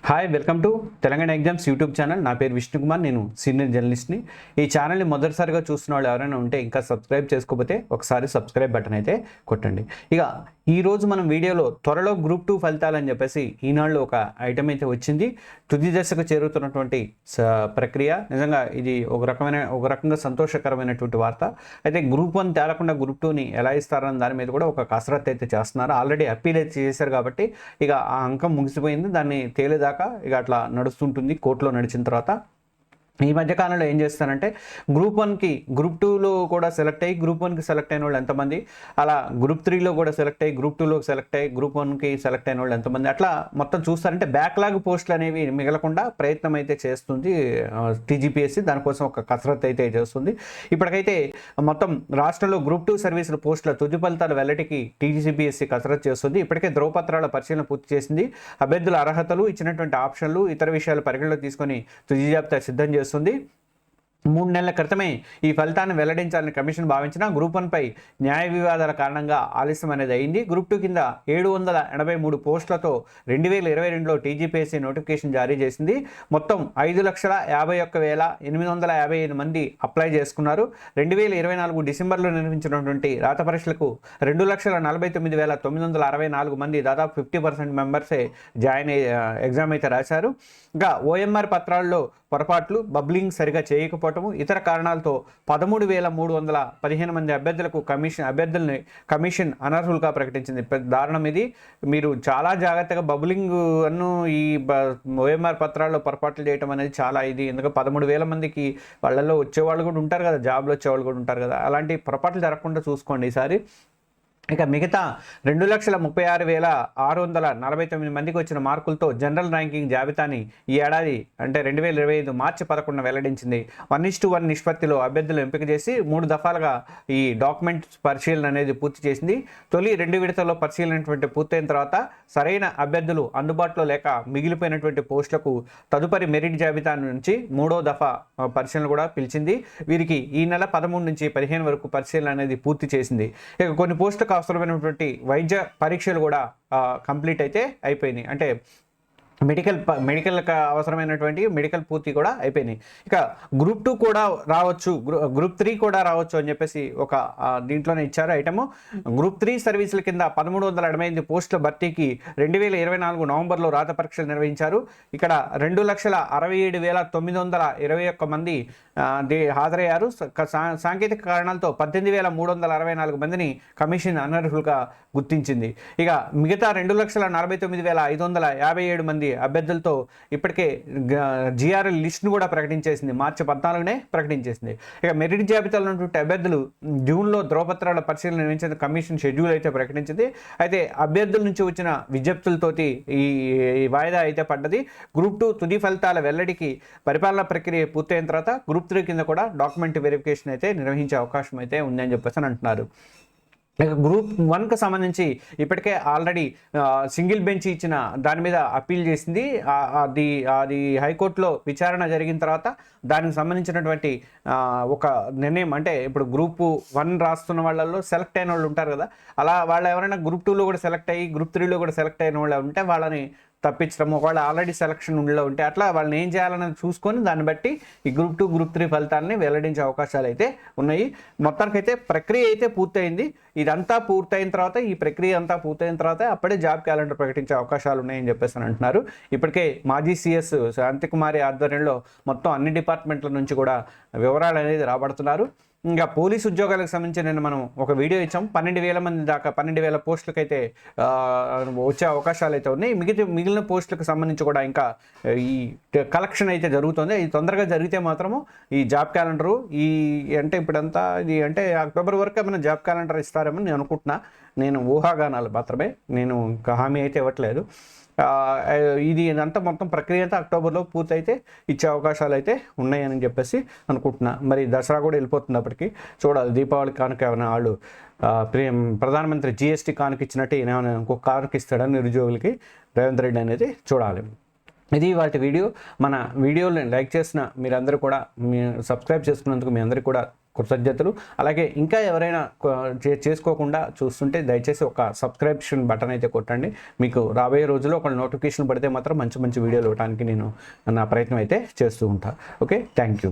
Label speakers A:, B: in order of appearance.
A: Hi welcome to Telangana exams YouTube channel. నా పేరు విష్ణుకుమార్, నేను సీనియర్ జర్నలిస్ట్ని. ఈ ఛానల్ని మొదటిసారిగా చూస్తున్న వాళ్ళు ఎవరైనా ఉంటే ఇంకా సబ్స్క్రైబ్ చేసుకోకపోతే ఒకసారి సబ్స్క్రైబ్ బటన్ అయితే కొట్టండి. ఇక ఈరోజు మనం వీడియోలో త్వరలో గ్రూప్ 2 ఫలితాలని చెప్పేసి ఈనాడులో ఒక ఐటమ్ అయితే వచ్చింది. తుది దశకు చేరుతున్నటువంటి ప్రక్రియ. నిజంగా ఇది ఒక రకంగా సంతోషకరమైనటువంటి వార్త. అయితే గ్రూప్ 1 తేలకుండా గ్రూప్ 2ని ఎలా ఇస్తారన్న దాని మీద కూడా ఒక కసరత్తు అయితే చేస్తున్నారు. ఆల్రెడీ అప్పీల్ అయితే చేశారు కాబట్టి ఇక ఆ అంకం ముగిసిపోయింది. దాన్ని తేలేదాకా ఇక అట్లా నడుస్తుంటుంది. కోర్టులో నడిచిన తర్వాత ఈ మధ్యకాలంలో ఏం చేస్తానంటే గ్రూప్ 1కి గ్రూప్ 2లో కూడా సెలెక్ట్ అయ్యి గ్రూప్ 1కి సెలెక్ట్ అయిన వాళ్ళు ఎంతమంది, అలా గ్రూప్ 3లో కూడా సెలెక్ట్ అయ్యి గ్రూప్ 2లోకి సెలెక్ట్ అయ్యి గ్రూప్ 1కి సెలెక్ట్ అయిన వాళ్ళు ఎంతమంది, అట్లా మొత్తం చూస్తారంటే బ్యాక్లాగ్ పోస్టులు అనేవి మిగలకుండా ప్రయత్నం అయితే చేస్తుంది టీజీపీఎస్సీ. దానికోసం ఒక కసరత్తు అయితే చేస్తుంది. ఇప్పటికైతే మొత్తం రాష్ట్రంలో గ్రూప్ 2 సర్వీసుల పోస్టుల తుది ఫలితాల వెల్లడికి టీజీపీఎస్సీ కసరత్తు చేస్తుంది. ఇప్పటికే ధ్రువపత్రాల పరిశీలన పూర్తి చేసింది. అభ్యర్థుల అర్హతలు, ఇచ్చినటువంటి ఆప్షన్లు, ఇతర విషయాలు పరిగణలో తీసుకొని తుది జాబితా సిద్ధం చేస్తుంది. 3 నెలల క్రితమే ఈ ఫలితాన్ని వెల్లడించాలని కమిషన్ భావించిన గ్రూప్ 1పై న్యాయ వివాదాల కారణంగా ఆలస్యం అనేది అయింది. గ్రూప్ 2 కింద 783 పోస్టులతో 2022లో టీజీపీఎస్సీ నోటిఫికేషన్ జారీ చేసింది. మొత్తం 5,51,855 మంది అప్లై చేసుకున్నారు. 2024 డిసెంబర్లో నిర్వహించినటువంటి రాత పరీక్షలకు 2,49,964 మంది, దాదాపు 50% మెంబర్సే ఎగ్జామ్ అయితే రాశారు. ఇంకా ఓఎంఆర్ పత్రాల్లో పొరపాట్లు, బబ్లింగ్ సరిగా చేయకపోవటము, ఇతర కారణాలతో 13,315 మంది అభ్యర్థుల్ని కమిషన్ అనర్హులుగా ప్రకటించింది. దారుణం ఇది. మీరు చాలా జాగ్రత్తగా బబ్లింగ్ అను ఈ ఓఎంఆర్ పత్రాల్లో పొరపాట్లు చేయటం అనేది చాలా ఇది. ఎందుకంటే 13,000 మందికి వాళ్ళల్లో వచ్చేవాళ్ళు కూడా ఉంటారు కదా, జాబ్లో వచ్చేవాళ్ళు కూడా ఉంటారు కదా, అలాంటి పొరపాట్లు జరగకుండా చూసుకోండి ఈసారి. ఇక మిగతా 2,36,649 మందికి వచ్చిన మార్కులతో జనరల్ ర్యాంకింగ్ జాబితాని ఈ ఏడాది అంటే 2025 మార్చి 11 వెల్లడించింది. 1:1 నిష్పత్తిలో అభ్యర్థులు ఎంపిక చేసి 3 దఫాలుగా ఈ డాక్యుమెంట్ పరిశీలన అనేది పూర్తి చేసింది. తొలి 2 విడతల్లో పరిశీలన పూర్తయిన తర్వాత సరైన అభ్యర్థులు అందుబాటులో లేక మిగిలిపోయినటువంటి పోస్టులకు తదుపరి మెరిట్ జాబితా నుంచి 3వ దఫా పరిశీలన కూడా పిలిచింది. వీరికి ఈ నెల 13 నుంచి 15 వరకు పరిశీలన అనేది పూర్తి చేసింది. ఇక కొన్ని పోస్టులకు అవసరమైనటువంటి వైద్య పరీక్షలు కూడా కంప్లీట్ అయితే అయిపోయినాయి. అంటే మెడికల్కి అవసరమైనటువంటి మెడికల్ పూర్తి కూడా అయిపోయినాయి. ఇక గ్రూప్ 2 కూడా రావచ్చు, గ్రూప్ 3 కూడా రావచ్చు అని చెప్పేసి ఒక దీంట్లోనే ఇచ్చారు ఐటము. గ్రూప్ 3 సర్వీసుల కింద 1,385 పోస్టుల భర్తీకి 2024 నవంబర్లో రాత పరీక్షలు నిర్వహించారు. ఇక్కడ 2,67,921 మంది హాజరయ్యారు. సాంకేతిక కారణాలతో 18,364 మందిని కమిషన్ అనర్హులుగా గుర్తించింది. ఇక మిగతా 2,49,557 మంది అభ్యర్థులతో ఇప్పటికే జిఆర్ఎల్ లిస్ట్ను కూడా ప్రకటించేసింది. మార్చి 14నే ప్రకటించేసింది. ఇక మెరిట్ జాబితాలో ఉన్నటువంటి అభ్యర్థులు జూన్లో ధ్రువపత్రాల పరిశీలన నిర్వహించిన కమిషన్ షెడ్యూల్ అయితే ప్రకటించింది. అయితే అభ్యర్థుల నుంచి వచ్చిన విజ్ఞప్తులతోటి ఈ వాయిదా అయితే పడ్డది. గ్రూప్ 2 తుది ఫలితాల వెల్లడికి పరిపాలన ప్రక్రియ పూర్తయిన తర్వాత గ్రూప్ 3 కింద కూడా డాక్యుమెంట్ వెరిఫికేషన్ అయితే నిర్వహించే అవకాశం అయితే ఉందని చెప్పేసి అంటున్నారు. గ్రూప్ 1కి సంబంధించి ఇప్పటికే ఆల్రెడీ సింగిల్ బెంచ్ ఇచ్చిన దాని మీద అప్పీల్ చేసింది. అది హైకోర్టులో విచారణ జరిగిన తర్వాత దానికి సంబంధించినటువంటి ఒక నిర్ణయం, అంటే ఇప్పుడు గ్రూప్ 1 రాస్తున్న వాళ్ళల్లో సెలెక్ట్ అయిన వాళ్ళు ఉంటారు కదా, అలా వాళ్ళు ఎవరైనా గ్రూప్ 2లో కూడా సెలెక్ట్ అయ్యి గ్రూప్ 3లో కూడా సెలెక్ట్ అయిన వాళ్ళు ఉంటే వాళ్ళని తప్పించడం, ఒకవేళ ఆల్రెడీ సెలక్షన్ ఉండిలో ఉంటే అట్లా వాళ్ళని ఏం చేయాలని చూసుకొని దాన్ని బట్టి ఈ గ్రూప్ 2 గ్రూప్ 3 ఫలితాలని వెల్లడించే అవకాశాలు అయితే ఉన్నాయి. మొత్తానికైతే ప్రక్రియ అయితే పూర్తయింది. ఇదంతా పూర్తయిన తర్వాత, ఈ ప్రక్రియ అంతా పూర్తయిన తర్వాత అప్పుడే జాబ్ క్యాలెండర్ ప్రకటించే అవకాశాలు ఉన్నాయని చెప్పేసి అంటున్నారు. ఇప్పటికే మాజీ సిఎస్ శాంతికుమారి ఆధ్వర్యంలో మొత్తం అన్ని డిపార్ట్మెంట్ల నుంచి కూడా వివరాలు అనేది రాబడుతున్నారు. ఇంకా పోలీసు ఉద్యోగాలకు సంబంధించి నేను మనం ఒక వీడియో ఇచ్చాం. 12,000 మంది దాకా 12,000 పోస్టులకు అయితే వచ్చే అవకాశాలు అయితే ఉన్నాయి. మిగిలిన పోస్టులకు సంబంధించి కూడా ఇంకా ఈ కలెక్షన్ అయితే జరుగుతుంది. ఇది తొందరగా జరిగితే మాత్రము ఈ జాబ్ క్యాలెండరు అంటే ఇప్పుడంతా ఇది అంటే అక్టోబర్ వరకు ఏమైనా జాబ్ క్యాలెండర్ ఇస్తారేమో నేను అనుకుంటున్నా. నేను ఊహాగానాలు మాత్రమే, నేను హామీ అయితే ఇవ్వట్లేదు. ఇదంతా మొత్తం ప్రక్రియ అంతా అక్టోబర్లో పూర్తయితే ఇచ్చే అవకాశాలు అయితే ఉన్నాయని చెప్పేసి అనుకుంటున్నా. మరి దసరా కూడా వెళ్ళిపోతుంది, అప్పటికి చూడాలి. దీపావళి కానుక ఏమైనా వాళ్ళు ప్రధానమంత్రి GST కానుక ఇచ్చినట్టు ఏమైనా ఇంకొక కానుక ఇస్తాడని నిరుద్యోగులకి రేవంత్ రెడ్డి అనేది చూడాలి. ఇది వాటి వీడియో. మన వీడియోని లైక్ చేసిన మీరందరూ కూడా సబ్స్క్రైబ్ చేసుకున్నందుకు మీ అందరికీ కూడా కృతజ్ఞతలు. అలాగే ఇంకా ఎవరైనా చేసుకోకుండా చూస్తుంటే దయచేసి ఒక సబ్స్క్రిప్షన్ బటన్ అయితే కొట్టండి. మీకు రాబోయే రోజుల్లో ఒక నోటిఫికేషన్ పడితే మాత్రం మంచి మంచి వీడియోలు ఇవ్వడానికి నేను నా ప్రయత్నం అయితే చేస్తూ ఉంటాను. Okay, thank you.